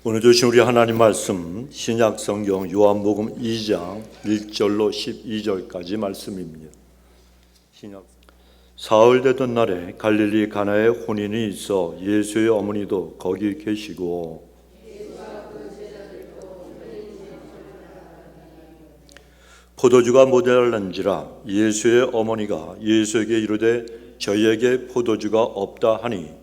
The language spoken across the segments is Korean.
오늘 주신 우리 하나님 말씀 신약 성경 요한복음 2장 1절로 12절까지 말씀입니다. 사흘 되던 날에 갈릴리 가나에 혼인이 있어 예수의 어머니도 거기 계시고 포도주가 모자란지라 예수의 어머니가 예수에게 이르되 저희에게 포도주가 없다 하니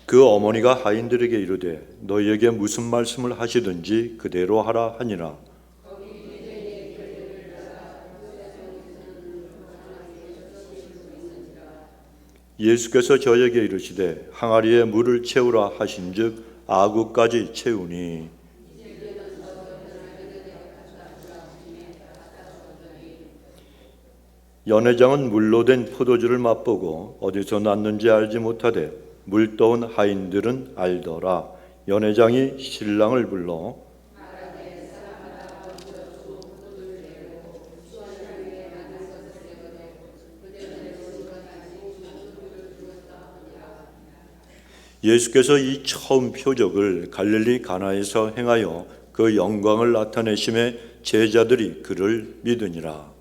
그 어머니가 하인들에게 이르되 너희에게 무슨 말씀을 하시든지 그대로 하라 하니라. 예수께서 저에게 이르시되 항아리에 물을 채우라 하신즉 아구까지 채우니 연회장은 물로 된 포도주를 맛보고 어디서 났는지 알지 못하되 물떠온 하인들은 알더라. 연회장이 신랑을 불러 예수께서 이 처음 표적을 갈릴리 가나에서 행하여 그 영광을 나타내심에 제자들이 그를 믿으니라.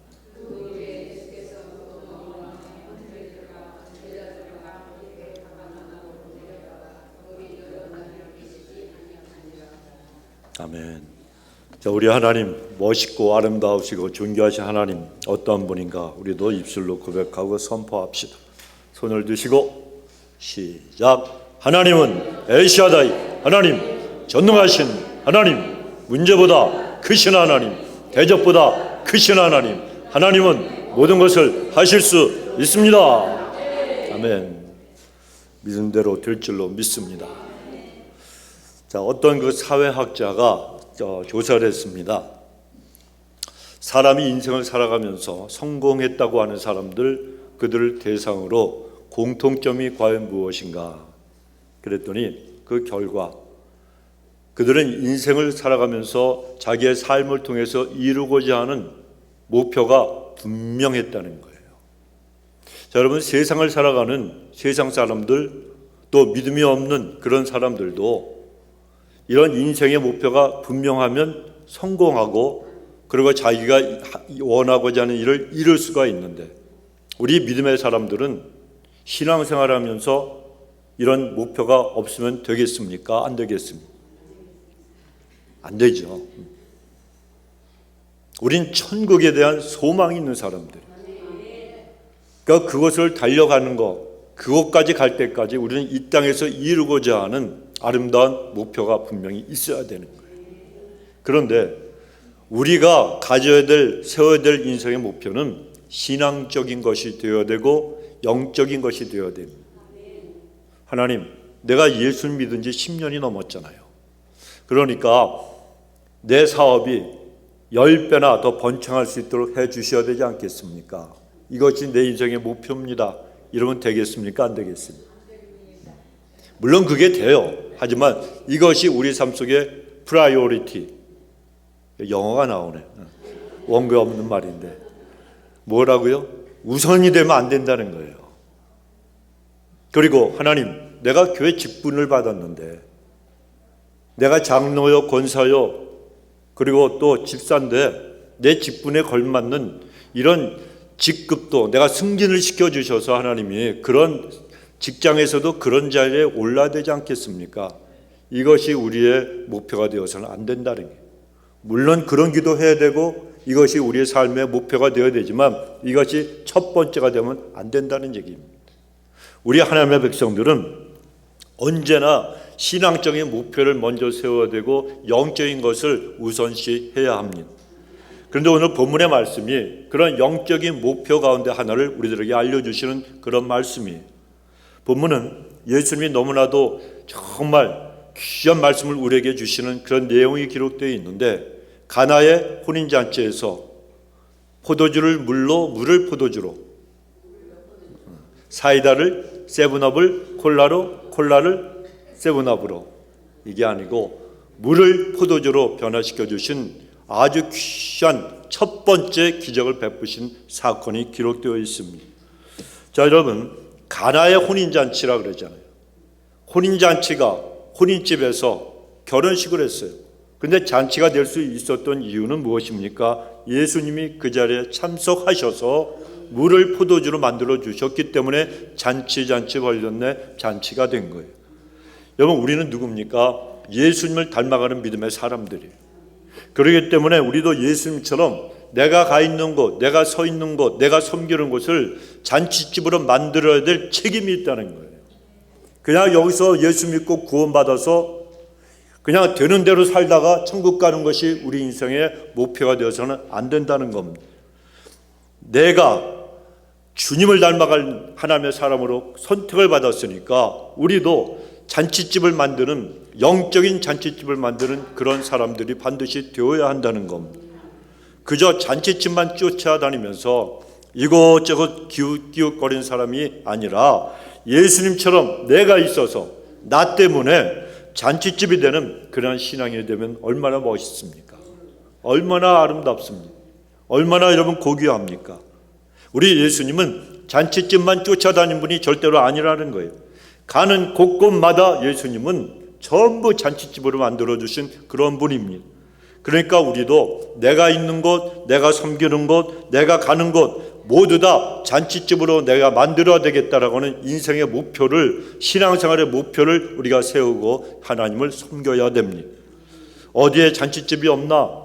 아멘. 자, 우리 하나님 멋있고 아름다우시고 존귀하신 하나님 어떠한 분인가 우리도 입술로 고백하고 선포합시다. 손을 드시고 시작. 하나님은 엘샤다이 하나님, 전능하신 하나님, 문제보다 크신 하나님, 대적보다 크신 하나님, 하나님은 모든 것을 하실 수 있습니다. 아멘. 믿은 대로 될 줄로 믿습니다. 자, 어떤 그 사회학자가 조사를 했습니다. 사람이 인생을 살아가면서 성공했다고 하는 사람들, 그들을 대상으로 공통점이 과연 무엇인가? 그랬더니 그 결과 그들은 인생을 살아가면서 자기의 삶을 통해서 이루고자 하는 목표가 분명했다는 거예요. 자, 여러분, 세상을 살아가는 세상 사람들, 또 믿음이 없는 그런 사람들도 이런 인생의 목표가 분명하면 성공하고 그리고 자기가 원하고자 하는 일을 이룰 수가 있는데, 우리 믿음의 사람들은 신앙생활을 하면서 이런 목표가 없으면 되겠습니까? 안 되겠습니까? 안 되죠. 우린 천국에 대한 소망이 있는 사람들. 그러니까 그것을 달려가는 것, 그것까지 갈 때까지 우리는 이 땅에서 이루고자 하는 아름다운 목표가 분명히 있어야 되는 거예요. 그런데 우리가 가져야 될, 세워야 될 인생의 목표는 신앙적인 것이 되어야 되고 영적인 것이 되어야 됩니다. 하나님, 내가 예수를 믿은 지 10년이 넘었잖아요. 그러니까 내 사업이 10배나 더 번창할 수 있도록 해 주셔야 되지 않겠습니까? 이것이 내 인생의 목표입니다. 이러면 되겠습니까? 안 되겠습니까? 물론 그게 돼요. 하지만 이것이 우리 삶 속에 프라이오리티, 영어가 나오네. 원고에 없는 말인데 뭐라고요? 우선이 되면 안 된다는 거예요. 그리고 하나님, 내가 교회 직분을 받았는데, 내가 장로요, 권사요, 그리고 또 집사인데 내 직분에 걸맞는 이런 직급도 내가 승진을 시켜주셔서 하나님이 그런 직장에서도 그런 자리에 올라야 되지 않겠습니까? 이것이 우리의 목표가 되어서는 안 된다는 거예요. 물론 그런 기도해야 되고 이것이 우리의 삶의 목표가 되어야 되지만 이것이 첫 번째가 되면 안 된다는 얘기입니다. 우리 하나님의 백성들은 언제나 신앙적인 목표를 먼저 세워야 되고 영적인 것을 우선시해야 합니다. 그런데 오늘 본문의 말씀이 그런 영적인 목표 가운데 하나를 우리들에게 알려주시는 그런 말씀이에요. 본문은 예수님이 너무나도 정말 귀한 말씀을 우리에게 주시는 그런 내용이 기록되어 있는데, 가나의 혼인잔치에서 포도주를 물로, 물을 포도주로, 사이다를 세븐업을 콜라로, 콜라를 세븐업으로, 이게 아니고 물을 포도주로 변화시켜 주신 아주 귀한 첫 번째 기적을 베푸신 사건이 기록되어 있습니다. 자, 여러분, 가나의 혼인잔치라 그러잖아요. 혼인잔치가 혼인집에서 결혼식을 했어요. 근데 잔치가 될 수 있었던 이유는 무엇입니까? 예수님이 그 자리에 참석하셔서 물을 포도주로 만들어 주셨기 때문에 잔치 벌렸네 잔치가 된 거예요. 여러분, 우리는 누굽니까? 예수님을 닮아가는 믿음의 사람들이에요. 그렇기 때문에 우리도 예수님처럼 내가 가 있는 곳, 내가 서 있는 곳, 내가 섬기는 곳을 잔치집으로 만들어야 될 책임이 있다는 거예요. 그냥 여기서 예수 믿고 구원받아서 그냥 되는 대로 살다가 천국 가는 것이 우리 인생의 목표가 되어서는 안 된다는 겁니다. 내가 주님을 닮아갈 하나님의 사람으로 선택을 받았으니까 우리도 잔치집을 만드는, 영적인 잔치집을 만드는 그런 사람들이 반드시 되어야 한다는 겁니다. 그저 잔치집만 쫓아다니면서 이곳저곳 기웃기웃거리는 사람이 아니라 예수님처럼 내가 있어서 나 때문에 잔치집이 되는 그런 신앙이 되면 얼마나 멋있습니까? 얼마나 아름답습니까? 얼마나 여러분 고귀합니까? 우리 예수님은 잔치집만 쫓아다니는 분이 절대로 아니라는 거예요. 가는 곳곳마다 예수님은 전부 잔치집으로 만들어주신 그런 분입니다. 그러니까 우리도 내가 있는 곳, 내가 섬기는 곳, 내가 가는 곳 모두 다 잔치집으로 내가 만들어야 되겠다라고 하는 인생의 목표를, 신앙생활의 목표를 우리가 세우고 하나님을 섬겨야 됩니다. 어디에 잔치집이 없나?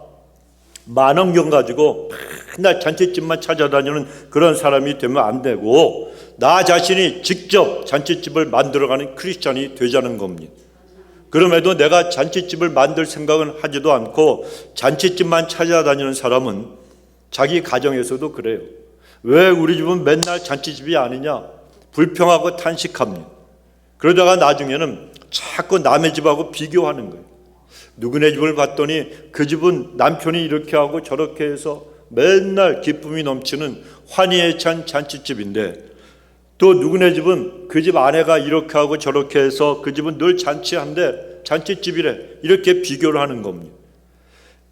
만원경 가지고 맨날 잔치집만 찾아다니는 그런 사람이 되면 안 되고 나 자신이 직접 잔치집을 만들어가는 크리스찬이 되자는 겁니다. 그럼에도 내가 잔치집을 만들 생각은 하지도 않고 잔치집만 찾아다니는 사람은 자기 가정에서도 그래요. 왜 우리 집은 맨날 잔치집이 아니냐? 불평하고 탄식합니다. 그러다가 나중에는 자꾸 남의 집하고 비교하는 거예요. 누구네 집을 봤더니 그 집은 남편이 이렇게 하고 저렇게 해서 맨날 기쁨이 넘치는 환희에 찬 잔치집인데 또 누구네 집은 그 집 아내가 이렇게 하고 저렇게 해서 그 집은 늘 잔치한데 잔치집이래. 이렇게 비교를 하는 겁니다.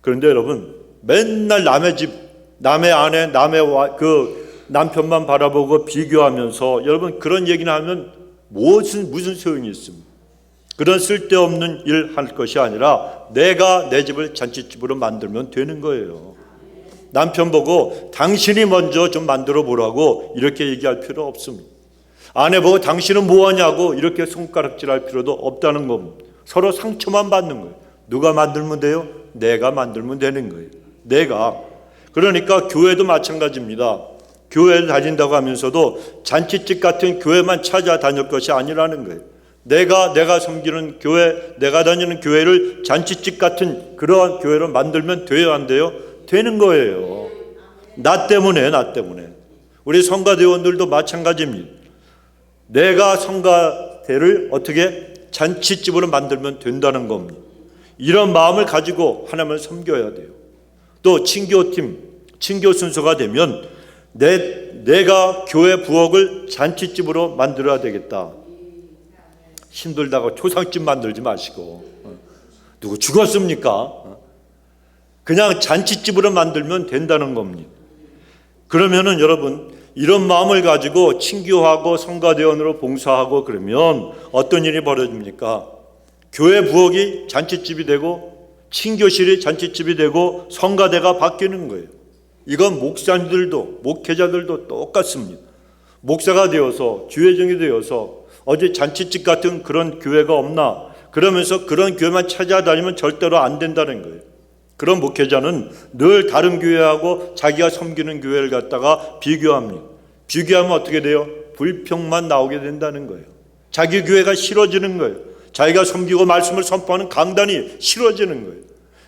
그런데 여러분, 맨날 남의 집, 남의 아내, 그 남편만 바라보고 비교하면서 여러분 그런 얘기나 하면 무슨 소용이 있습니까? 그런 쓸데없는 일 할 것이 아니라 내가 내 집을 잔치집으로 만들면 되는 거예요. 남편 보고 당신이 먼저 좀 만들어 보라고 이렇게 얘기할 필요 없습니다. 아내 보고 당신은 뭐하냐고 이렇게 손가락질할 필요도 없다는 겁니다. 서로 상처만 받는 거예요. 누가 만들면 돼요? 내가 만들면 되는 거예요. 내가. 그러니까 교회도 마찬가지입니다. 교회를 다닌다고 하면서도 잔치집 같은 교회만 찾아다닐 것이 아니라는 거예요. 내가 섬기는 교회, 내가 다니는 교회를 잔치집 같은 그러한 교회로 만들면 돼요, 안 돼요? 되는 거예요. 나 때문에. 우리 성가대원들도 마찬가지입니다. 내가 성가대를 어떻게 잔치집으로 만들면 된다는 겁니다. 이런 마음을 가지고 하나님을 섬겨야 돼요. 또 친교팀, 친교 순서가 되면 내가 교회 부엌을 잔치집으로 만들어야 되겠다. 힘들다고 초상집 만들지 마시고 누구 죽었습니까? 그냥 잔치집으로 만들면 된다는 겁니다. 그러면은 여러분 이런 마음을 가지고 친교하고 성가대원으로 봉사하고 그러면 어떤 일이 벌어집니까? 교회 부엌이 잔치집이 되고 친교실이 잔치집이 되고 성가대가 바뀌는 거예요. 이건 목사님들도 목회자들도 똑같습니다. 목사가 되어서 주회장이 되어서 어디 잔치집 같은 그런 교회가 없나? 그러면서 그런 교회만 찾아다니면 절대로 안 된다는 거예요. 그런 목회자는 늘 다른 교회하고 자기가 섬기는 교회를 갖다가 비교합니다. 비교하면 어떻게 돼요? 불평만 나오게 된다는 거예요. 자기 교회가 싫어지는 거예요. 자기가 섬기고 말씀을 선포하는 강단이 싫어지는 거예요.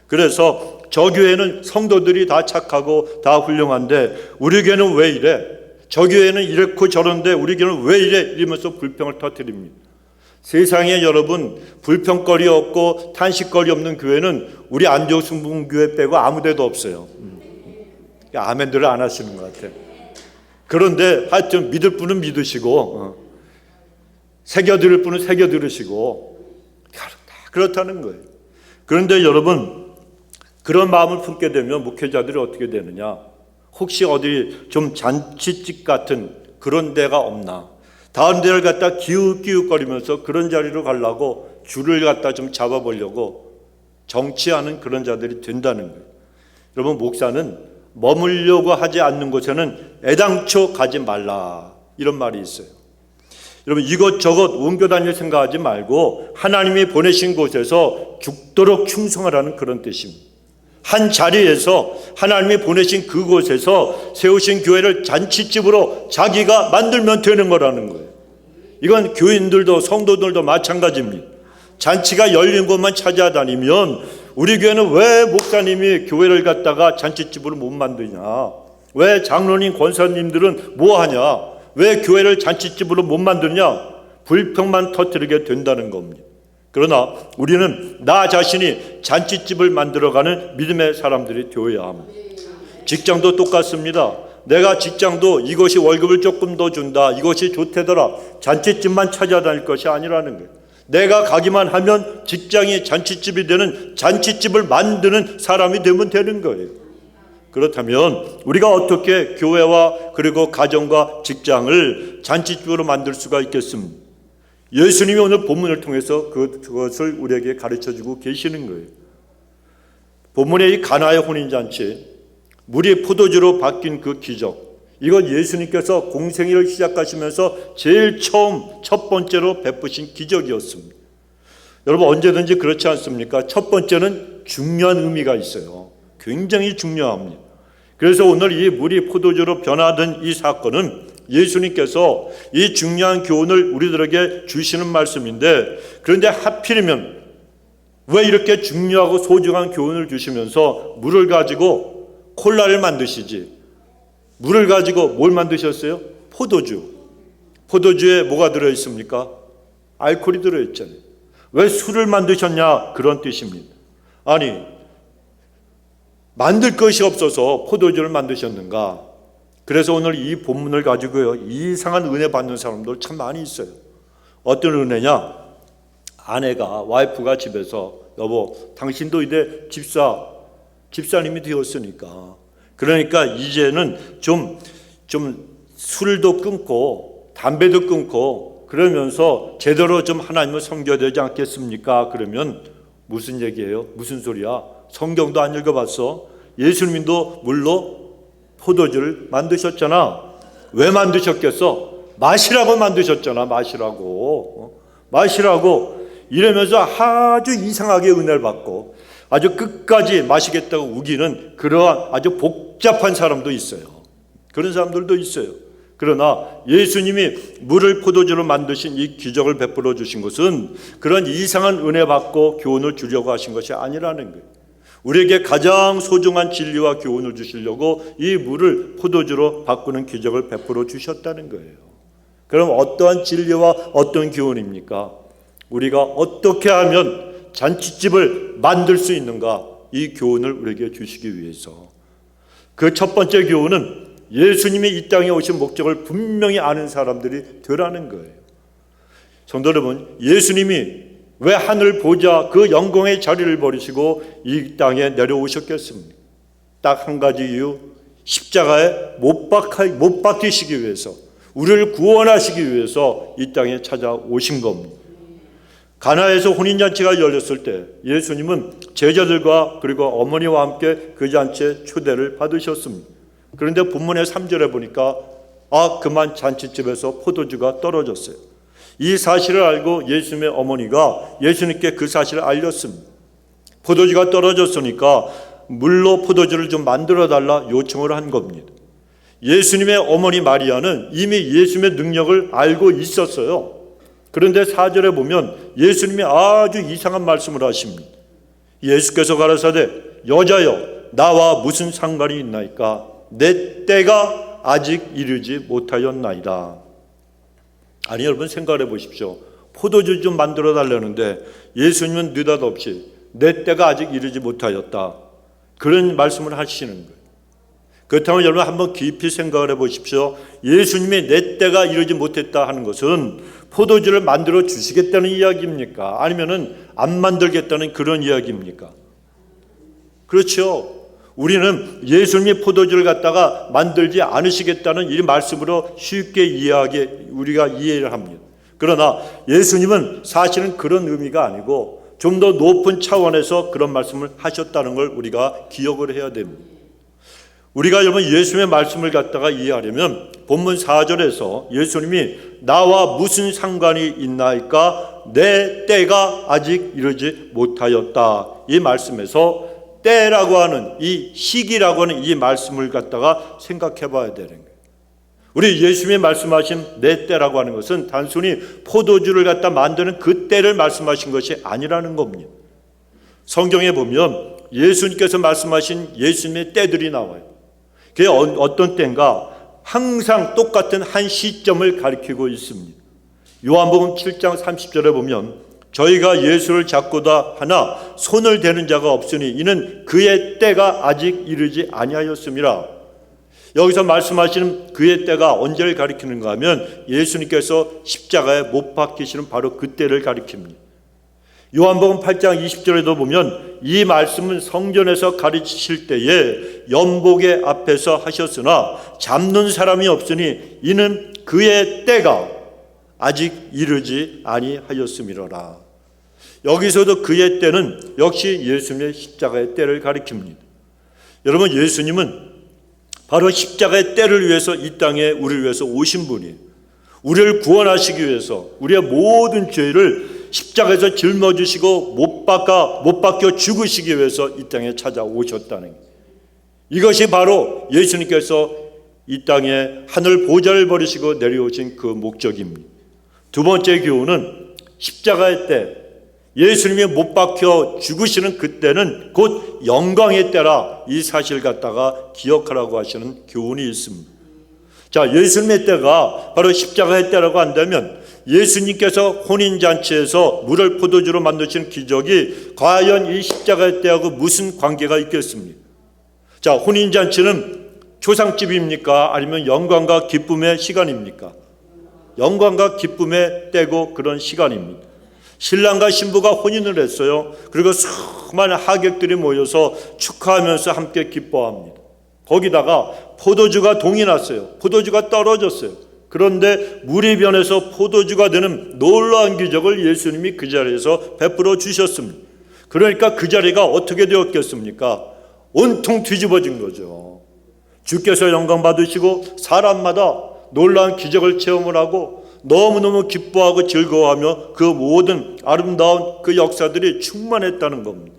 그래서 저 교회는 성도들이 다 착하고 다 훌륭한데 우리 교회는 왜 이래? 저 교회는 이렇고 저런데 우리 교회는 왜 이래? 이러면서 불평을 터뜨립니다. 세상에 여러분 불평거리 없고 탄식거리 없는 교회는 우리 안정승분교회 빼고 아무 데도 없어요. 아멘들을 안 하시는 것 같아요. 그런데 하여튼 믿을 분은 믿으시고 새겨들을 분은 새겨들으시고 그렇다는 거예요. 그런데 여러분 그런 마음을 품게 되면 목회자들이 어떻게 되느냐? 혹시 어디 좀 잔치집 같은 그런 데가 없나? 다른 데를 갖다 기웃기웃거리면서 그런 자리로 가려고 줄을 갖다 좀 잡아보려고 정치하는 그런 자들이 된다는 거예요. 여러분, 목사는 머물려고 하지 않는 곳에는 애당초 가지 말라, 이런 말이 있어요. 여러분, 이것저것 옮겨 다닐 생각하지 말고 하나님이 보내신 곳에서 죽도록 충성하라는 그런 뜻입니다. 한 자리에서 하나님이 보내신 그곳에서 세우신 교회를 잔치집으로 자기가 만들면 되는 거라는 거예요. 이건 교인들도 성도들도 마찬가지입니다. 잔치가 열린 곳만 찾아다니면 우리 교회는 왜 목사님이 교회를 갖다가 잔치집으로 못 만드냐? 왜 장로님 권사님들은 뭐 하냐? 왜 교회를 잔치집으로 못 만드냐? 불평만 터뜨리게 된다는 겁니다. 그러나 우리는 나 자신이 잔치집을 만들어가는 믿음의 사람들이 되어야 합니다. 직장도 똑같습니다. 내가 직장도 이것이 월급을 조금 더 준다, 이것이 좋대더라, 잔치집만 찾아다닐 것이 아니라는 거예요. 내가 가기만 하면 직장이 잔치집이 되는, 잔치집을 만드는 사람이 되면 되는 거예요. 그렇다면 우리가 어떻게 교회와 그리고 가정과 직장을 잔치집으로 만들 수가 있겠습니까? 예수님이 오늘 본문을 통해서 그것을 우리에게 가르쳐주고 계시는 거예요. 본문의 이 가나의 혼인잔치, 물이 포도주로 바뀐 그 기적, 이건 예수님께서 공생애를 시작하시면서 제일 처음 첫 번째로 베푸신 기적이었습니다. 여러분, 언제든지 그렇지 않습니까? 첫 번째는 중요한 의미가 있어요. 굉장히 중요합니다. 그래서 오늘 이 물이 포도주로 변화된 이 사건은 예수님께서 이 중요한 교훈을 우리들에게 주시는 말씀인데, 그런데 하필이면 왜 이렇게 중요하고 소중한 교훈을 주시면서 물을 가지고 콜라를 만드시지, 물을 가지고 뭘 만드셨어요? 포도주. 포도주에 뭐가 들어있습니까? 알코올이 들어있잖아요. 왜 술을 만드셨냐? 그런 뜻입니다. 아니, 만들 것이 없어서 포도주를 만드셨는가? 그래서 오늘 이 본문을 가지고요, 이상한 은혜 받는 사람들 참 많이 있어요. 어떤 은혜냐? 아내가, 와이프가 집에서, 여보, 당신도 이제 집사님이 되었으니까, 그러니까 이제는 좀 술도 끊고 담배도 끊고 그러면서 제대로 좀 하나님을 섬겨야 되지 않겠습니까? 그러면 무슨 얘기예요? 무슨 소리야? 성경도 안 읽어봤어? 예수님도 물로 포도주를 만드셨잖아. 왜 만드셨겠어? 마시라고 만드셨잖아. 마시라고 이러면서 아주 이상하게 은혜를 받고 아주 끝까지 마시겠다고 우기는 그러한 아주 복잡한 사람도 있어요. 그런 사람들도 있어요. 그러나 예수님이 물을 포도주로 만드신 이 기적을 베풀어 주신 것은 그런 이상한 은혜 받고 교훈을 주려고 하신 것이 아니라는 거예요. 우리에게 가장 소중한 진리와 교훈을 주시려고 이 물을 포도주로 바꾸는 기적을 베풀어 주셨다는 거예요. 그럼 어떠한 진리와 어떤 교훈입니까? 우리가 어떻게 하면 잔치집을 만들 수 있는가? 이 교훈을 우리에게 주시기 위해서. 그 첫 번째 교훈은 예수님이 이 땅에 오신 목적을 분명히 아는 사람들이 되라는 거예요. 성도 여러분, 예수님이 왜 하늘 보좌 그 영광의 자리를 버리시고 이 땅에 내려오셨겠습니까? 딱 한 가지 이유, 십자가에 못 박히시기 위해서, 우리를 구원하시기 위해서 이 땅에 찾아오신 겁니다. 가나에서 혼인잔치가 열렸을 때 예수님은 제자들과 그리고 어머니와 함께 그 잔치에 초대를 받으셨습니다. 그런데 본문의 3절에 보니까 그만 잔치집에서 포도주가 떨어졌어요. 이 사실을 알고 예수님의 어머니가 예수님께 그 사실을 알렸습니다. 포도주가 떨어졌으니까 물로 포도주를 좀 만들어 달라 요청을 한 겁니다. 예수님의 어머니 마리아는 이미 예수님의 능력을 알고 있었어요. 그런데 4절에 보면 예수님이 아주 이상한 말씀을 하십니다. 예수께서 가라사대 여자여 나와 무슨 상관이 있나이까? 내 때가 아직 이르지 못하였나이다. 아니, 여러분 생각해 보십시오. 포도주 좀 만들어 달라는데 예수님은 느닷없이 내 때가 아직 이르지 못하였다, 그런 말씀을 하시는 거예요. 그렇다면 여러분 한번 깊이 생각을 해보십시오. 예수님이 내 때가 이르지 못했다 하는 것은 포도주를 만들어 주시겠다는 이야기입니까? 아니면은 안 만들겠다는 그런 이야기입니까? 그렇죠. 우리는 예수님이 포도주를 갖다가 만들지 않으시겠다는 이 말씀으로 쉽게 우리가 이해를 합니다. 그러나 예수님은 사실은 그런 의미가 아니고 좀 더 높은 차원에서 그런 말씀을 하셨다는 걸 우리가 기억을 해야 됩니다. 우리가 여러분 예수님의 말씀을 갖다가 이해하려면 본문 4절에서 예수님이 나와 무슨 상관이 있나이까 내 때가 아직 이르지 못하였다. 이 말씀에서 때라고 하는 이 시기라고 하는 이 말씀을 갖다가 생각해 봐야 되는 거예요. 우리 예수님이 말씀하신 내 때라고 하는 것은 단순히 포도주를 갖다 만드는 그 때를 말씀하신 것이 아니라는 겁니다. 성경에 보면 예수님께서 말씀하신 예수님의 때들이 나와요. 그게 어떤 때인가? 항상 똑같은 한 시점을 가리키고 있습니다. 요한복음 7장 30절에 보면 저희가 예수를 잡고다 하나 손을 대는 자가 없으니 이는 그의 때가 아직 이르지 아니하였음이라. 여기서 말씀하시는 그의 때가 언제를 가리키는가 하면 예수님께서 십자가에 못 박히시는 바로 그 때를 가리킵니다. 요한복음 8장 20절에도 보면 이 말씀은 성전에서 가르치실 때에 연복의 앞에서 하셨으나 잡는 사람이 없으니 이는 그의 때가 아직 이르지 아니하였음이로라. 여기서도 그의 때는 역시 예수님의 십자가의 때를 가리킵니다. 여러분 예수님은 바로 십자가의 때를 위해서 이 땅에 우리를 위해서 오신 분이에요. 우리를 구원하시기 위해서 우리의 모든 죄를 십자가에서 짊어지시고 못 박혀 죽으시기 위해서 이 땅에 찾아오셨다는 거예요. 이것이 바로 예수님께서 이 땅에 하늘 보좌를 버리시고 내려오신 그 목적입니다. 두 번째 교훈은 십자가의 때, 예수님이 못 박혀 죽으시는 그때는 곧 영광의 때라, 이 사실 갖다가 기억하라고 하시는 교훈이 있습니다. 자, 예수님의 때가 바로 십자가의 때라고 한다면 예수님께서 혼인잔치에서 물을 포도주로 만드신 기적이 과연 이 십자가의 때하고 무슨 관계가 있겠습니까? 자, 혼인잔치는 초상집입니까? 아니면 영광과 기쁨의 시간입니까? 영광과 기쁨의 때고 그런 시간입니다. 신랑과 신부가 혼인을 했어요. 그리고 수많은 하객들이 모여서 축하하면서 함께 기뻐합니다. 거기다가 포도주가 동이 났어요. 포도주가 떨어졌어요. 그런데 물이 변해서 포도주가 되는 놀라운 기적을 예수님이 그 자리에서 베풀어 주셨습니다. 그러니까 그 자리가 어떻게 되었겠습니까? 온통 뒤집어진 거죠. 주께서 영광 받으시고 사람마다 놀라운 기적을 체험을 하고 너무너무 기뻐하고 즐거워하며 그 모든 아름다운 그 역사들이 충만했다는 겁니다.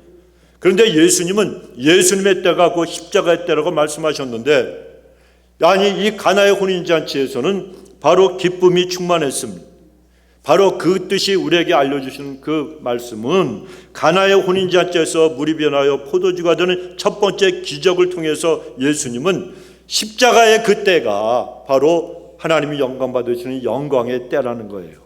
그런데 예수님은 예수님의 때가 그 십자가의 때라고 말씀하셨는데, 아니 이 가나의 혼인잔치에서는 바로 기쁨이 충만했습니다. 바로 그 뜻이 우리에게 알려주시는 그 말씀은 가나의 혼인잔치에서 물이 변하여 포도주가 되는 첫 번째 기적을 통해서 예수님은 십자가의 그 때가 바로 하나님이 영광 받으시는 영광의 때라는 거예요.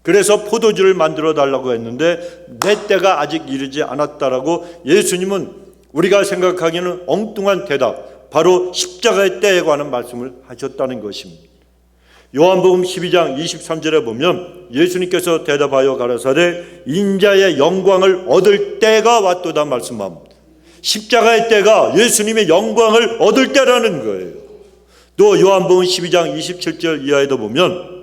그래서 포도주를 만들어 달라고 했는데 내 때가 아직 이르지 않았다라고 예수님은 우리가 생각하기에는 엉뚱한 대답, 바로 십자가의 때에 관한 말씀을 하셨다는 것입니다. 요한복음 12장 23절에 보면 예수님께서 대답하여 가라사대 인자의 영광을 얻을 때가 왔도다 말씀합니다. 십자가의 때가 예수님의 영광을 얻을 때라는 거예요. 또 요한복음 12장 27절 이하에도 보면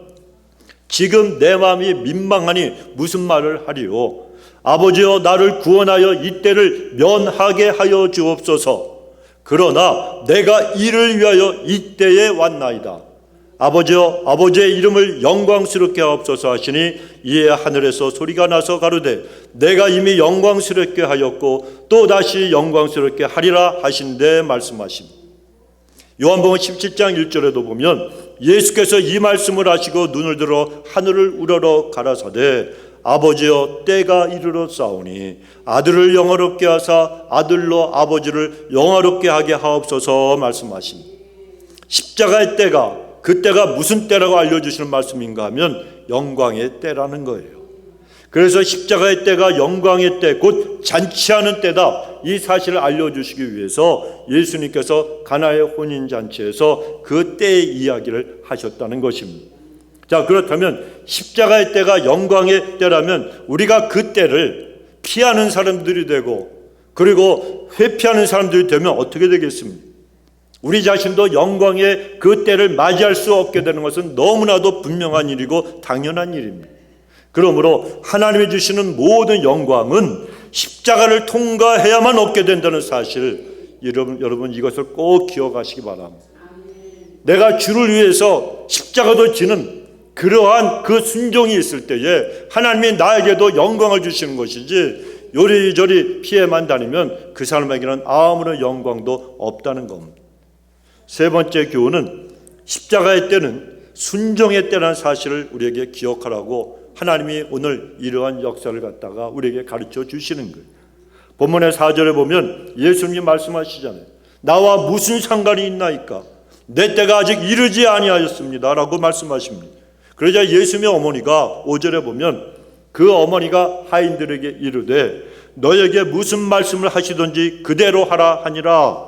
지금 내 마음이 민망하니 무슨 말을 하리요? 아버지여 나를 구원하여 이 때를 면하게 하여 주옵소서. 그러나 내가 이를 위하여 이 때에 왔나이다. 아버지여 아버지의 이름을 영광스럽게 하옵소서 하시니 이에 하늘에서 소리가 나서 가로되 내가 이미 영광스럽게 하였고 또 다시 영광스럽게 하리라 하신대 말씀하십니다. 요한복음 17장 1절에도 보면 예수께서 이 말씀을 하시고 눈을 들어 하늘을 우러러 가라사대 아버지여 때가 이르러 싸우니 아들을 영화롭게 하사 아들로 아버지를 영화롭게 하게 하옵소서 말씀하십니다. 십자가의 때가, 그 때가 무슨 때라고 알려주시는 말씀인가 하면 영광의 때라는 거예요. 그래서 십자가의 때가 영광의 때, 곧 잔치하는 때다, 이 사실을 알려주시기 위해서 예수님께서 가나의 혼인잔치에서 그 때의 이야기를 하셨다는 것입니다. 자, 그렇다면 십자가의 때가 영광의 때라면 우리가 그 때를 피하는 사람들이 되고 그리고 회피하는 사람들이 되면 어떻게 되겠습니까? 우리 자신도 영광의 그 때를 맞이할 수 없게 되는 것은 너무나도 분명한 일이고 당연한 일입니다. 그러므로 하나님이 주시는 모든 영광은 십자가를 통과해야만 얻게 된다는 사실, 여러분 이것을 꼭 기억하시기 바랍니다. 내가 주를 위해서 십자가도 지는 그러한 그 순종이 있을 때에 하나님이 나에게도 영광을 주시는 것이지, 요리조리 피해만 다니면 그 사람에게는 아무런 영광도 없다는 겁니다. 세 번째 교훈은 십자가의 때는 순종의 때라는 사실을 우리에게 기억하라고 하나님이 오늘 이러한 역사를 갖다가 우리에게 가르쳐 주시는 거예요. 본문의 4절에 보면 예수님이 말씀하시잖아요. 나와 무슨 상관이 있나이까? 내 때가 아직 이르지 아니하였습니다 라고 말씀하십니다. 그러자 예수님의 어머니가 5절에 보면 그 어머니가 하인들에게 이르되 너에게 무슨 말씀을 하시든지 그대로 하라 하니라.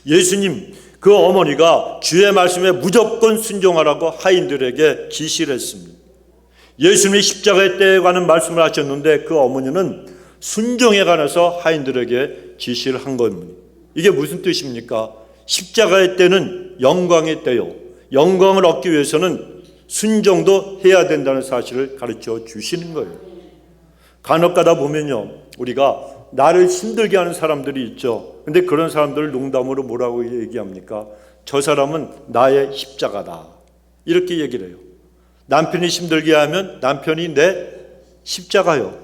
예수님 그 어머니가 주의 말씀에 무조건 순종하라고 하인들에게 지시를 했습니다. 예수님이 십자가의 때에 관한 말씀을 하셨는데 그 어머니는 순종에 관해서 하인들에게 지시를 한 겁니다. 이게 무슨 뜻입니까? 십자가의 때는 영광의 때요, 영광을 얻기 위해서는 순종도 해야 된다는 사실을 가르쳐 주시는 거예요. 간혹 가다 보면요, 우리가 나를 힘들게 하는 사람들이 있죠. 근데 그런 사람들을 농담으로 뭐라고 얘기합니까? 저 사람은 나의 십자가다, 이렇게 얘기를 해요. 남편이 힘들게 하면 남편이 내 십자가요.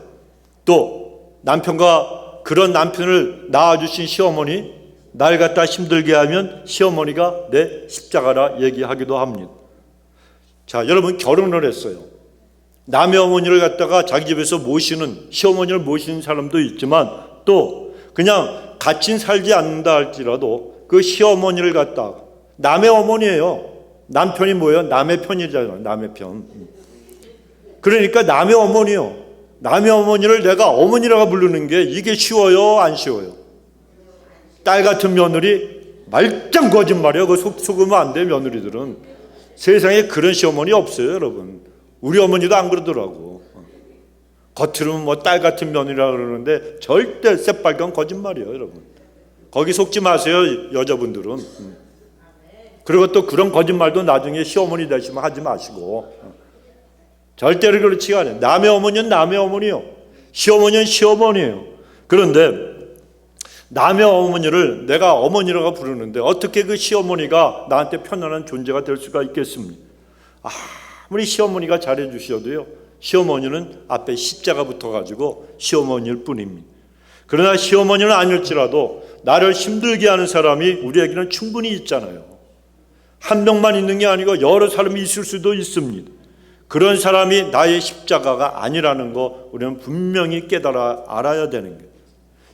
또 남편과 그런 남편을 낳아주신 시어머니, 날 갖다 힘들게 하면 시어머니가 내 십자가라 얘기하기도 합니다. 자, 여러분 결혼을 했어요. 남의 어머니를 갖다가 자기 집에서 모시는, 시어머니를 모시는 사람도 있지만 또 그냥 같이 살지 않는다 할지라도 그 시어머니를 갖다가, 남의 어머니예요. 남편이 뭐예요? 남의 편이잖아요. 남의 편. 그러니까 남의 어머니요. 남의 어머니를 내가 어머니라고 부르는 게 이게 쉬워요? 안 쉬워요? 딸 같은 며느리 말짱 거짓말이에요. 그거 속으면 안 돼. 며느리들은 세상에 그런 시어머니 없어요, 여러분. 우리 어머니도 안 그러더라고. 겉으로는 뭐 딸 같은 며느리라고 그러는데 절대 새빨간 거짓말이에요, 여러분. 거기 속지 마세요, 여자분들은. 그리고 또 그런 거짓말도 나중에 시어머니 되시면 하지 마시고. 절대로 그렇지가 않아요. 남의 어머니는 남의 어머니요, 시어머니는 시어머니예요. 그런데 남의 어머니를 내가 어머니라고 부르는데 어떻게 그 시어머니가 나한테 편안한 존재가 될 수가 있겠습니까? 아무리 시어머니가 잘해 주셔도요, 시어머니는 앞에 십자가 붙어가지고 시어머니일 뿐입니다. 그러나 시어머니는 아닐지라도 나를 힘들게 하는 사람이 우리에게는 충분히 있잖아요. 한 명만 있는 게 아니고 여러 사람이 있을 수도 있습니다. 그런 사람이 나의 십자가가 아니라는 거 우리는 분명히 깨달아 알아야 되는 거예요.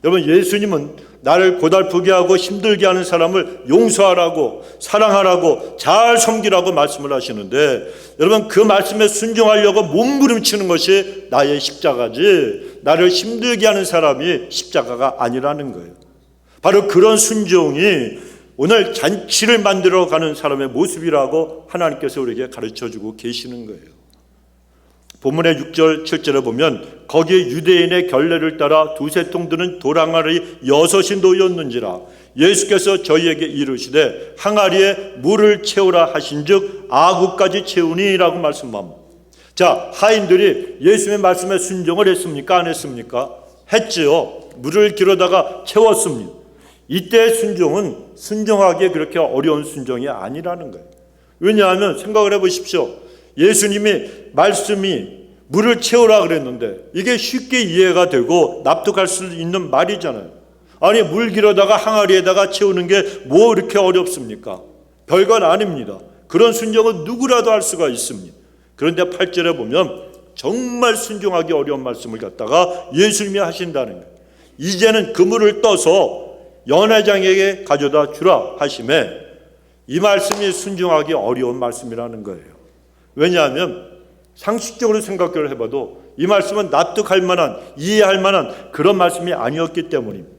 여러분, 예수님은 나를 고달프게 하고 힘들게 하는 사람을 용서하라고, 사랑하라고, 잘 섬기라고 말씀을 하시는데, 여러분 그 말씀에 순종하려고 몸부림치는 것이 나의 십자가지, 나를 힘들게 하는 사람이 십자가가 아니라는 거예요. 바로 그런 순종이 오늘 잔치를 만들어 가는 사람의 모습이라고 하나님께서 우리에게 가르쳐주고 계시는 거예요. 본문의 6절 7절에 보면 거기에 유대인의 결례를 따라 두세 통 드는 도랑아리 6이 놓였는지라 예수께서 저희에게 이르시되 항아리에 물을 채우라 하신즉 아구까지 채우니라고 말씀합니다. 자, 하인들이 예수님의 말씀에 순종을 했습니까? 안 했습니까? 했지요. 물을 길어다가 채웠습니다. 이때의 순종은 순종하기에 그렇게 어려운 순종이 아니라는 거예요. 왜냐하면 생각을 해보십시오. 예수님이 말씀이 물을 채우라 그랬는데 이게 쉽게 이해가 되고 납득할 수 있는 말이잖아요. 아니, 물 길어다가 항아리에다가 채우는 게 뭐 이렇게 어렵습니까? 별건 아닙니다. 그런 순종은 누구라도 할 수가 있습니다. 그런데 8절에 보면 정말 순종하기 어려운 말씀을 갖다가 예수님이 하신다는 거예요. 이제는 그물을 떠서 연회장에게 가져다 주라 하심에 이 말씀이 순종하기 어려운 말씀이라는 거예요. 왜냐하면 상식적으로 생각을 해봐도 이 말씀은 납득할 만한, 이해할 만한 그런 말씀이 아니었기 때문입니다.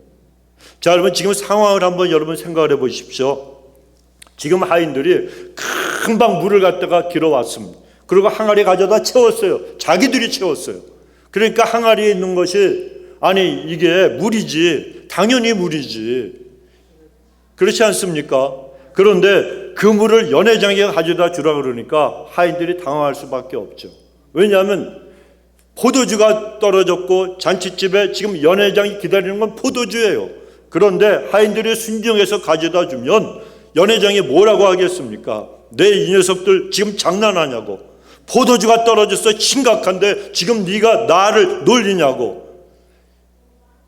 자, 여러분 지금 상황을 한번 여러분 생각을 해보십시오. 지금 하인들이 금방 물을 갖다가 길어왔습니다. 그리고 항아리 가져다 채웠어요. 자기들이 채웠어요. 그러니까 항아리에 있는 것이 아니 이게 물이지, 당연히 물이지. 그렇지 않습니까? 그런데 그 물을 연회장에 가져다 주라 그러니까 하인들이 당황할 수밖에 없죠. 왜냐하면 포도주가 떨어졌고 잔치집에 지금 연회장이 기다리는 건 포도주예요. 그런데 하인들이 순종해서 가져다 주면 연회장이 뭐라고 하겠습니까? 내 이 녀석들 지금 장난하냐고. 포도주가 떨어졌어 심각한데 지금 네가 나를 놀리냐고.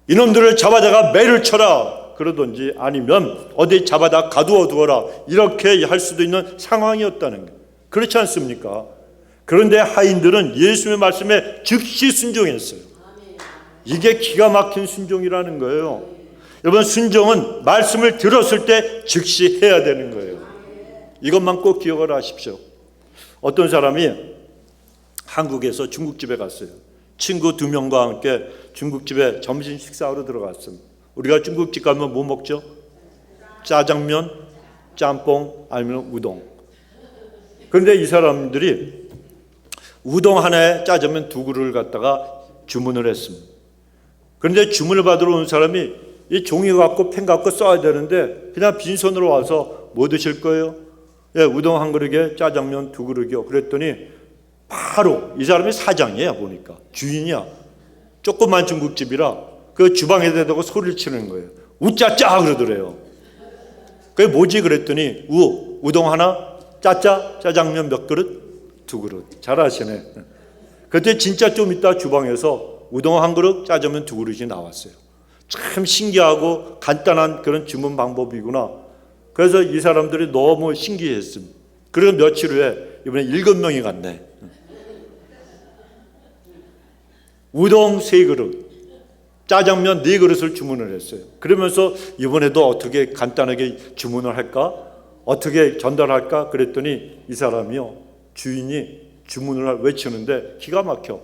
이놈들을 잡아다가 매를 쳐라 그러든지 아니면 어디 잡아다 가두어 두어라 이렇게 할 수도 있는 상황이었다는 거예요. 그렇지 않습니까? 그런데 하인들은 예수님의 말씀에 즉시 순종했어요. 이게 기가 막힌 순종이라는 거예요. 여러분, 순종은 말씀을 들었을 때 즉시 해야 되는 거예요. 이것만 꼭 기억을 하십시오. 어떤 사람이 한국에서 중국집에 갔어요. 친구 2명과 함께 중국집에 점심 식사하러 들어갔습니다. 우리가 중국집 가면 뭐 먹죠? 짜장면, 짬뽕, 아니면 우동. 그런데 이 사람들이 우동 하나에 짜장면 2그릇을 갖다가 주문을 했습니다. 그런데 주문을 받으러 온 사람이 이 종이 갖고 펜 갖고 써야 되는데 그냥 빈손으로 와서 뭐 드실 거예요? 예, 우동 1그릇에 짜장면 2그릇이요. 그랬더니 바로 이 사람이 사장이야 보니까 주인이야. 조그만 중국집이라 그 주방에 대고 소리를 치는 거예요. 우짜짜 그러더래요. 그게 뭐지 그랬더니 우동 하나, 짜짜 짜장면 몇 그릇? 2그릇. 잘하시네. 그때 진짜 좀 있다 주방에서 우동 1그릇, 짜장면 2그릇이 나왔어요. 참 신기하고 간단한 그런 주문 방법이구나. 그래서 이 사람들이 너무 신기했습니다. 그리고 며칠 후에 이번에 7명이 갔네. 우동 3그릇, 짜장면 4그릇을 주문을 했어요. 그러면서 이번에도 어떻게 간단하게 주문을 할까? 어떻게 전달할까? 그랬더니 이 사람이요, 주인이 주문을 외치는데 기가 막혀.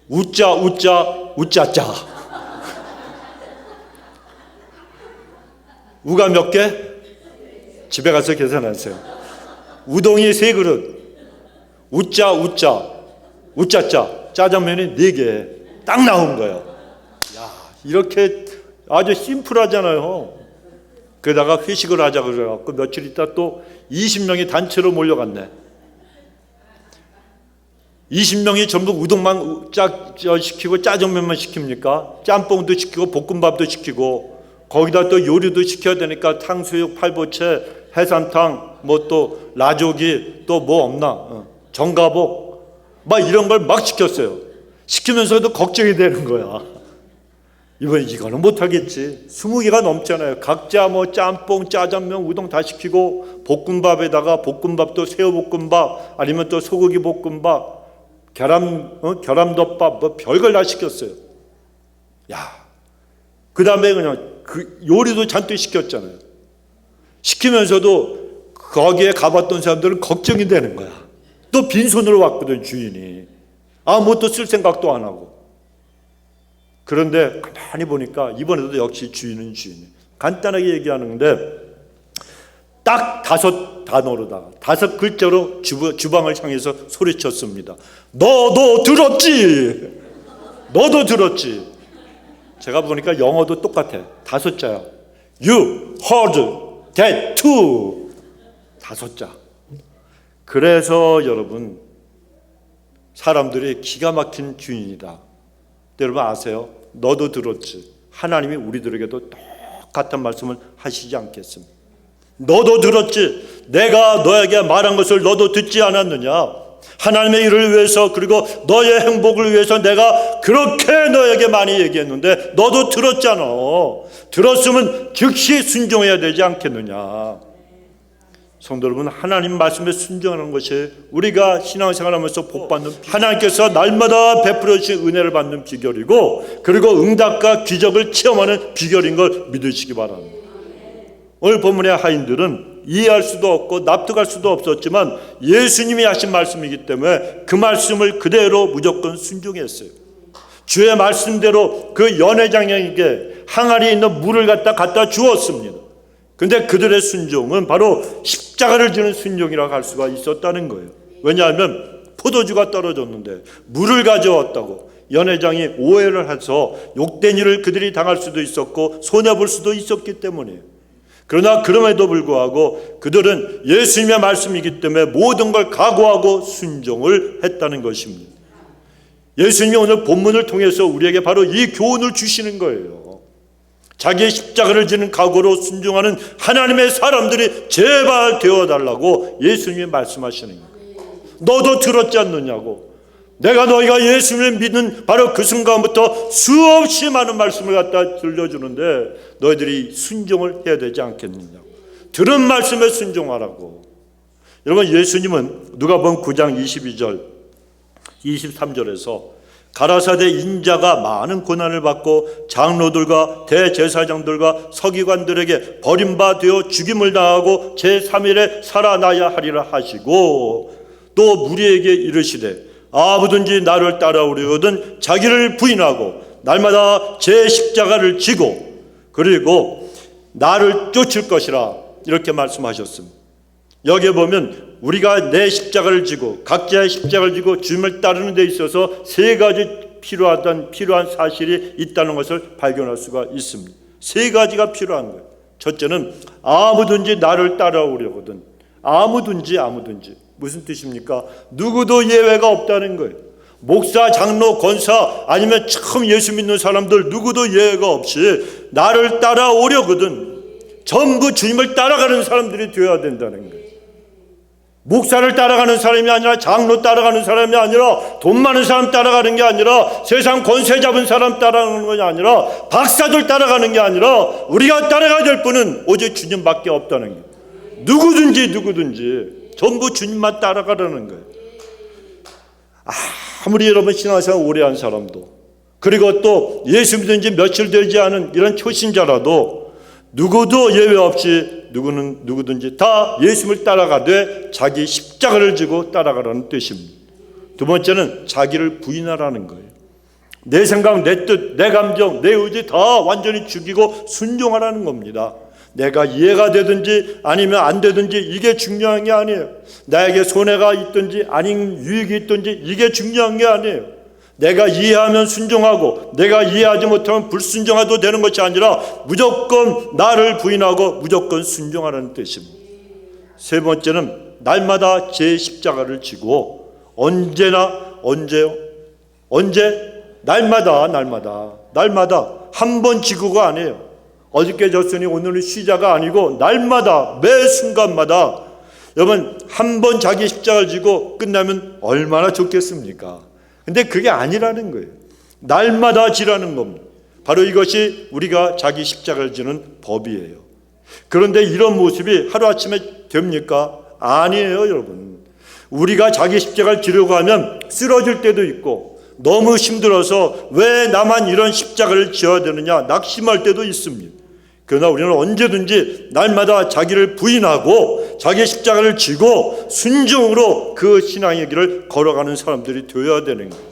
우짜 우짜 우짜짜. 우가 몇 개? 집에 가서 계산하세요. 우동이 3그릇, 우짜 우짜 우짜짜, 짜장면이 4개 딱 나온 거예요. 야, 이렇게 아주 심플하잖아요. 그러다가 회식을 하자 그래갖고 며칠 있다 또 20명이 단체로 몰려갔네. 20명이 전부 우동만 시키고 짜장면만 시킵니까? 짬뽕도 시키고 볶음밥도 시키고 거기다 또 요리도 시켜야 되니까 탕수육, 팔보채, 해삼탕, 뭐 또 라조기, 또 뭐 없나, 정가복 막 이런 걸 막 시켰어요. 시키면서도 걱정이 되는 거야. 이거는 못하겠지. 20개가 넘잖아요. 각자 뭐 짬뽕, 짜장면, 우동 다 시키고 볶음밥에다가 볶음밥도 새우볶음밥 아니면 또 소고기 볶음밥, 계란덮밥 뭐 별걸 다 시켰어요. 야, 그 다음에 그냥 그 요리도 잔뜩 시켰잖아요. 시키면서도 거기에 가봤던 사람들은 걱정이 되는 거야. 또 빈손으로 왔거든 주인이. 아무것도 쓸 생각도 안 하고. 그런데 가만히 보니까 이번에도 역시 주인은 주인이. 간단하게 얘기하는데 딱 5 단어로다가 5 글자로 주방을 향해서 소리쳤습니다. 너도 들었지? 너도 들었지? 제가 보니까 영어도 똑같아. 5자야. You heard that too. 5자. 그래서 여러분, 사람들이 기가 막힌 주인이다. 여러분 아세요? 너도 들었지. 하나님이 우리들에게도 똑같은 말씀을 하시지 않겠습니까? 너도 들었지. 내가 너에게 말한 것을 너도 듣지 않았느냐? 하나님의 일을 위해서 그리고 너의 행복을 위해서 내가 그렇게 너에게 많이 얘기했는데 너도 들었잖아. 들었으면 즉시 순종해야 되지 않겠느냐? 성도 여러분, 하나님 말씀에 순종하는 것이 우리가 신앙생활하면서 복받는 하나님께서 날마다 베풀어 주신 은혜를 받는 비결이고 그리고 응답과 기적을 체험하는 비결인 걸 믿으시기 바랍니다. 오늘 본문의 하인들은 이해할 수도 없고 납득할 수도 없었지만 예수님이 하신 말씀이기 때문에 그 말씀을 그대로 무조건 순종했어요. 주의 말씀대로 그 연회장에게 항아리에 있는 물을 갖다 주었습니다. 그런데 그들의 순종은 바로 십자가를 지는 순종이라고 할 수가 있었다는 거예요. 왜냐하면 포도주가 떨어졌는데 물을 가져왔다고 연회장이 오해를 해서 욕된 일을 그들이 당할 수도 있었고 손해볼 수도 있었기 때문이에요. 그러나 그럼에도 불구하고 그들은 예수님의 말씀이기 때문에 모든 걸 각오하고 순종을 했다는 것입니다. 예수님이 오늘 본문을 통해서 우리에게 바로 이 교훈을 주시는 거예요. 자기의 십자가를 지는 각오로 순종하는 하나님의 사람들이 제발 되어달라고 예수님이 말씀하시는 거예요. 너도 들었지 않느냐고. 내가 너희가 예수님을 믿는 바로 그 순간부터 수없이 많은 말씀을 갖다 들려주는데 너희들이 순종을 해야 되지 않겠느냐고. 들은 말씀에 순종하라고. 여러분, 예수님은 누가복음 9장 22절 23절에서 가라사대 인자가 많은 고난을 받고 장로들과 대제사장들과 서기관들에게 버림받아 죽임을 당하고 제3일에 살아나야 하리라 하시고, 또 무리에게 이르시되 아무든지 나를 따라오려거든 자기를 부인하고 날마다 제 십자가를 지고 그리고 나를 쫓을 것이라, 이렇게 말씀하셨습니다. 여기에 보면 우리가 내 십자가를 지고 각자의 십자가를 지고 주님을 따르는 데 있어서 세 가지 필요한 사실이 있다는 것을 발견할 수가 있습니다. 세 가지가 필요한 거예요. 첫째는 아무든지 나를 따라오려거든. 아무든지 무슨 뜻입니까? 누구도 예외가 없다는 거예요. 목사, 장로, 권사 아니면 처음 예수 믿는 사람들 누구도 예외가 없이 나를 따라오려거든 전부 주님을 따라가는 사람들이 되어야 된다는 거예요. 목사를 따라가는 사람이 아니라, 장로 따라가는 사람이 아니라, 돈 많은 사람 따라가는 게 아니라, 세상 권세 잡은 사람 따라가는 것이 아니라, 박사들 따라가는 게 아니라, 우리가 따라가야 될 분은 오직 주님밖에 없다는 거예요. 누구든지 전부 주님만 따라가라는 거예요. 아무리 여러분 신앙생활 오래 한 사람도, 그리고 또 예수 믿은 지 며칠 되지 않은 이런 초신자라도 누구도 예외 없이 누구든지 다 예수님을 따라가되 자기 십자가를 지고 따라가라는 뜻입니다. 두 번째는 자기를 부인하라는 거예요. 내 생각, 내 뜻, 내 감정, 내 의지 다 완전히 죽이고 순종하라는 겁니다. 내가 이해가 되든지 아니면 안 되든지 이게 중요한 게 아니에요. 나에게 손해가 있든지 아닌 유익이 있든지 이게 중요한 게 아니에요. 내가 이해하면 순종하고 내가 이해하지 못하면 불순종해도 되는 것이 아니라 무조건 나를 부인하고 무조건 순종하라는 뜻입니다. 세 번째는 날마다 제 십자가를 지고 언제? 날마다 한 번 지고가 아니에요. 어저께 졌으니 오늘은 쉬자가 아니고 날마다 매 순간마다. 여러분, 한 번 자기 십자가를 지고 끝나면 얼마나 좋겠습니까? 근데 그게 아니라는 거예요. 날마다 지라는 겁니다. 바로 이것이 우리가 자기 십자가를 지는 법이에요. 그런데 이런 모습이 하루아침에 됩니까? 아니에요, 여러분. 우리가 자기 십자가를 지려고 하면 쓰러질 때도 있고 너무 힘들어서 왜 나만 이런 십자가를 지어야 되느냐 낙심할 때도 있습니다. 그러나 우리는 언제든지 날마다 자기를 부인하고 자기 십자가를 지고 순종으로 그 신앙의 길을 걸어가는 사람들이 되어야 되는 거예요.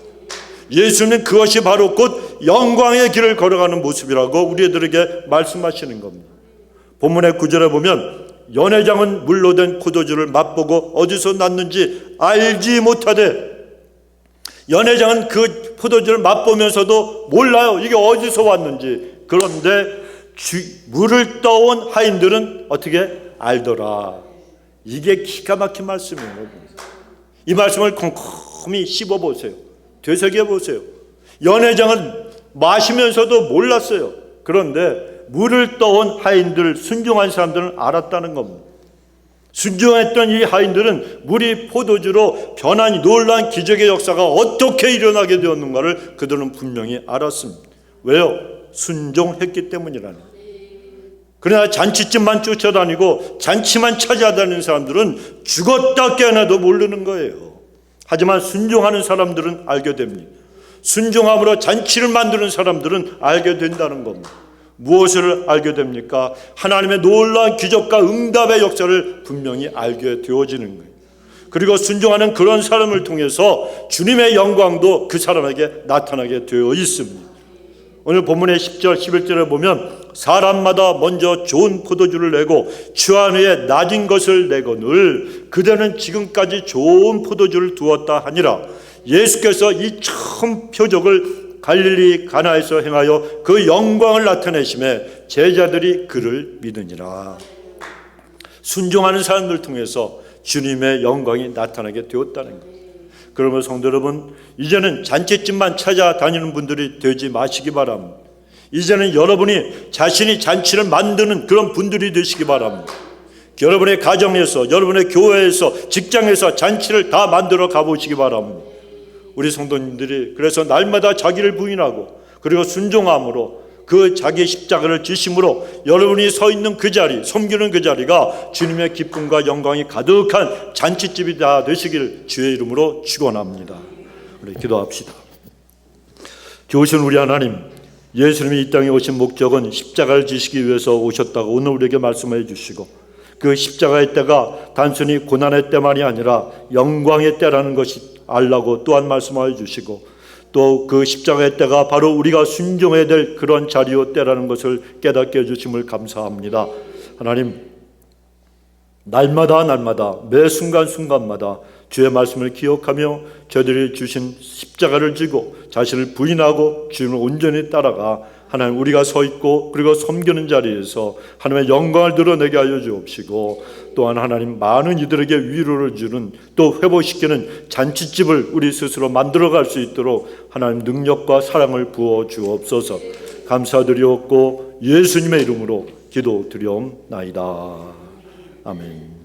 예수는 그것이 바로 곧 영광의 길을 걸어가는 모습이라고 우리들에게 말씀하시는 겁니다. 본문의 9절에 보면 연회장은 물로 된 포도주를 맛보고 어디서 났는지 알지 못하되, 연회장은 그 포도주를 맛보면서도 몰라요. 이게 어디서 왔는지. 그런데 물을 떠온 하인들은 어떻게 알더라. 이게 기가 막힌 말씀이에요. 이 말씀을 꼼꼼히 씹어보세요. 되새겨보세요. 연회장은 마시면서도 몰랐어요. 그런데 물을 떠온 하인들, 순종한 사람들은 알았다는 겁니다. 순종했던 이 하인들은 물이 포도주로 변한 놀라운 기적의 역사가 어떻게 일어나게 되었는가를 그들은 분명히 알았습니다. 왜요? 순종했기 때문이라는 거예요. 그러나 잔치집만 쫓아다니고 잔치만 찾아다니는 사람들은 죽었다 깨어나도 모르는 거예요. 하지만 순종하는 사람들은 알게 됩니다. 순종함으로 잔치를 만드는 사람들은 알게 된다는 겁니다. 무엇을 알게 됩니까? 하나님의 놀라운 기적과 응답의 역사를 분명히 알게 되어지는 거예요. 그리고 순종하는 그런 사람을 통해서 주님의 영광도 그 사람에게 나타나게 되어 있습니다. 오늘 본문의 10절 11절에 보면 사람마다 먼저 좋은 포도주를 내고 주한 후에 낮은 것을 내거늘 그대는 지금까지 좋은 포도주를 두었다 하니라. 예수께서 이 처음 표적을 갈릴리 가나에서 행하여 그 영광을 나타내심에 제자들이 그를 믿으니라. 순종하는 사람들 통해서 주님의 영광이 나타나게 되었다는 것. 그러면 성도 여러분, 이제는 잔치집만 찾아다니는 분들이 되지 마시기 바랍니다. 이제는 여러분이 자신이 잔치를 만드는 그런 분들이 되시기 바랍니다. 여러분의 가정에서, 여러분의 교회에서, 직장에서 잔치를 다 만들어 가보시기 바랍니다. 우리 성도님들이 그래서 날마다 자기를 부인하고 그리고 순종함으로 그 자기 십자가를 지심으로 여러분이 서 있는 그 자리, 섬기는 그 자리가 주님의 기쁨과 영광이 가득한 잔치집이 다 되시길 주의 이름으로 축원합니다. 우리 기도합시다. 좋으신 우리 하나님, 예수님이 이 땅에 오신 목적은 십자가를 지시기 위해서 오셨다고 오늘 우리에게 말씀해 주시고, 그 십자가의 때가 단순히 고난의 때만이 아니라 영광의 때라는 것이 알라고 또한 말씀하여 주시고, 또 그 십자가의 때가 바로 우리가 순종해야 될 그런 자리요 때라는 것을 깨닫게 해주심을 감사합니다. 하나님, 날마다 매 순간순간마다 주의 말씀을 기억하며 저들이 주신 십자가를 지고 자신을 부인하고 주님을 온전히 따라가 하나님 우리가 서 있고 그리고 섬기는 자리에서 하나님의 영광을 드러내게 하여 주옵시고, 또한 하나님 많은 이들에게 위로를 주는 또 회복시키는 잔치집을 우리 스스로 만들어갈 수 있도록 하나님 능력과 사랑을 부어 주옵소서. 감사드리옵고 예수님의 이름으로 기도드리옵나이다. 아멘.